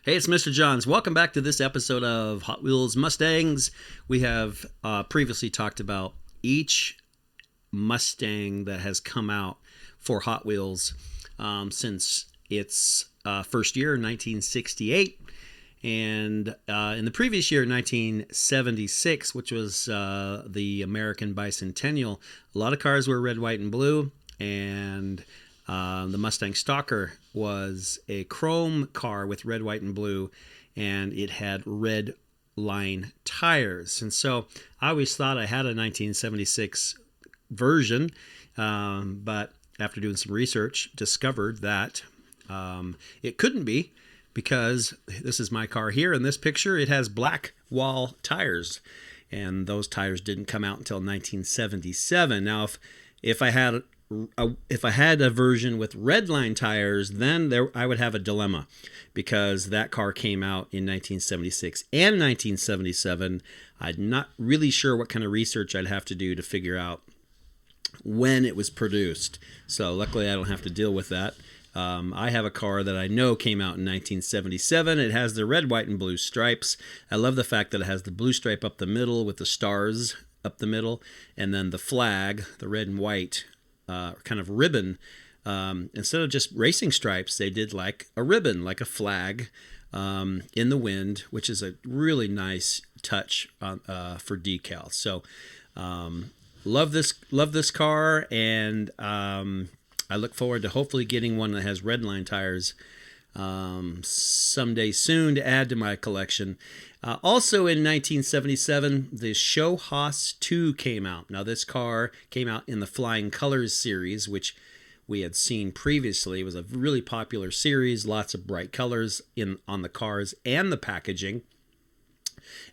Hey, it's Mr. Johns. Welcome back to this episode of Hot Wheels Mustangs. We have previously talked about each Mustang that has come out for Hot Wheels since its first year, 1968. And in the previous year, 1976, which was the American Bicentennial, a lot of cars were red, white, and blue. And the Mustang Stalker was a chrome car with red, white, and blue, and it had red line tires. And so I always thought I had a 1976 version, but after doing some research, discovered that it couldn't be, because this is my car here. In this picture, it has black wall tires, and those tires didn't come out until 1977. Now, if I had a version with red line tires, then I would have a dilemma, because that car came out in 1976 and 1977. I'm not really sure what kind of research I'd have to do to figure out when it was produced. So luckily I don't have to deal with that. I have a car that I know came out in 1977. It has the red, white, and blue stripes. I love the fact that it has the blue stripe up the middle with the stars up the middle, and then the flag, the red and white kind of ribbon. Instead of just racing stripes, they did like a ribbon, like a flag in the wind, which is a really nice touch for decals. So love this car, and I look forward to hopefully getting one that has red line tires someday soon to add to my collection. Also in 1977, the Show Haas 2 came out. Now this car came out in the Flying Colors series, which we had seen previously. It was a really popular series, lots of bright colors on the cars and the packaging.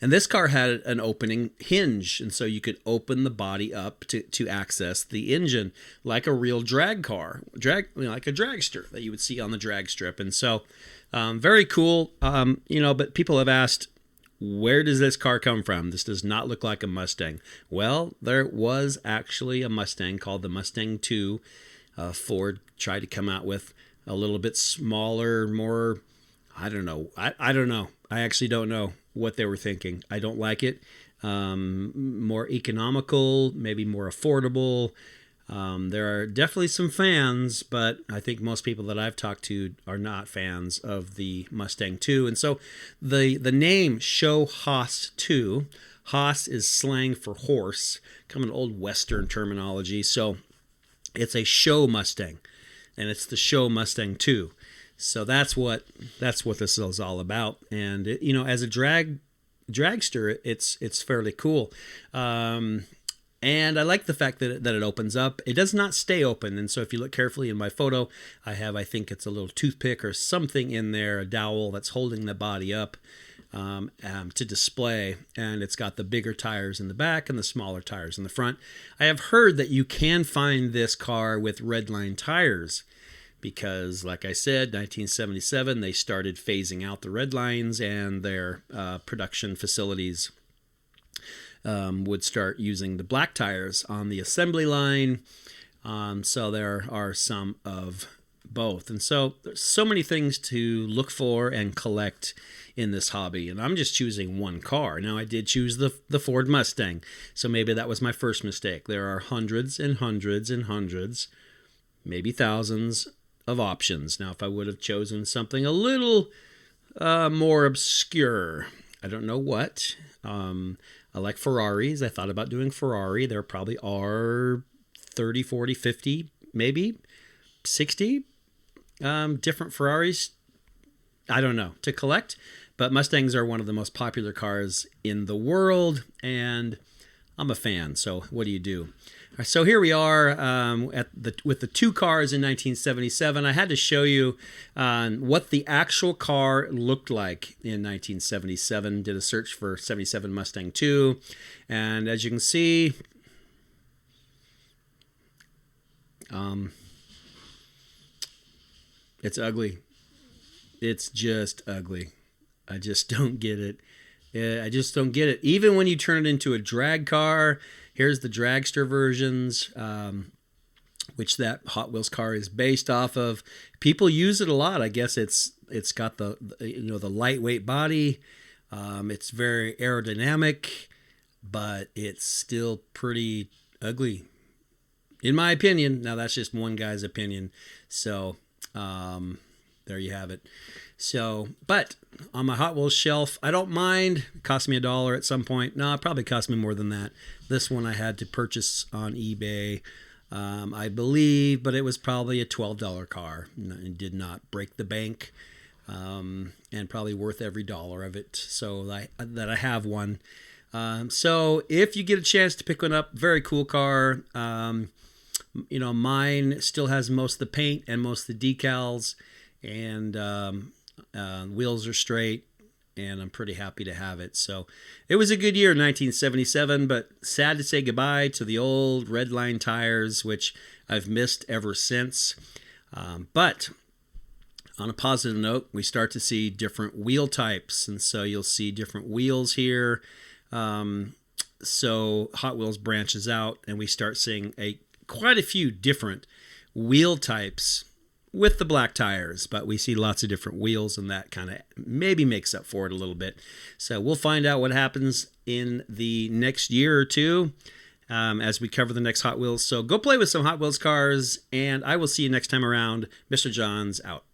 And this car had an opening hinge, and so you could open the body up to access the engine like a real drag car, like a dragster that you would see on the drag strip. And so very cool, but people have asked, where does this car come from? This does not look like a Mustang. Well, there was actually a Mustang called the Mustang 2. Ford tried to come out with a little bit smaller, more, I don't know. I don't know. I actually don't know what they were thinking. I don't like it. More economical, maybe more affordable. There are definitely some fans, but I think most people that I've talked to are not fans of the Mustang 2. And so the name Show Haas 2, Haas is slang for horse, kind of an old Western terminology. So it's a show Mustang, and it's the Show Mustang 2. So that's what this is all about. And as a dragster, it's fairly cool. And I like the fact that it opens up. It does not stay open. And so if you look carefully in my photo, I think it's a little toothpick or something in there, a dowel that's holding the body up to display. And it's got the bigger tires in the back and the smaller tires in the front. I have heard that you can find this car with redline tires, because, like I said, 1977, they started phasing out the red lines, and their production facilities would start using the black tires on the assembly line. So there are some of both. And so there's so many things to look for and collect in this hobby. And I'm just choosing one car. Now, I did choose the Ford Mustang, so maybe that was my first mistake. There are hundreds and hundreds and hundreds, maybe thousands of options. Now, if I would have chosen something a little more obscure, I don't know what. I like Ferraris. I thought about doing Ferrari. There probably are 30, 40, 50, maybe 60 different Ferraris. I don't know, to collect. But Mustangs are one of the most popular cars in the world, and I'm a fan. So what do you do? So here we are with the two cars in 1977. I had to show you what the actual car looked like in 1977. Did a search for 77 Mustang 2. And as you can see, it's ugly. It's just ugly. I just don't get it. I just don't get it. Even when you turn it into a drag car, here's the dragster versions. which that Hot Wheels car is based off of. People use it a lot. I guess it's got the lightweight body. It's very aerodynamic, but it's still pretty ugly, in my opinion. Now that's just one guy's opinion. So there you have it. So, but on my Hot Wheels shelf, I don't mind. It cost me $1 at some point. No, it probably cost me more than that. This one I had to purchase on eBay, I believe, but it was probably a $12 car. It did not break the bank, and probably worth every dollar of it. So that I have one. So if you get a chance to pick one up, very cool car. Mine still has most of the paint and most of the decals, and wheels are straight, and I'm pretty happy to have it. So it was a good year, 1977, but sad to say goodbye to the old redline tires, which I've missed ever since. But on a positive note, we start to see different wheel types, and so you'll see different wheels here. So Hot Wheels branches out, and we start seeing quite a few different wheel types with the black tires, but we see lots of different wheels, and that kind of maybe makes up for it a little bit. So we'll find out what happens in the next year or two as we cover the next Hot Wheels. So go play with some Hot Wheels cars, and I will see you next time around. Mr. Johns out.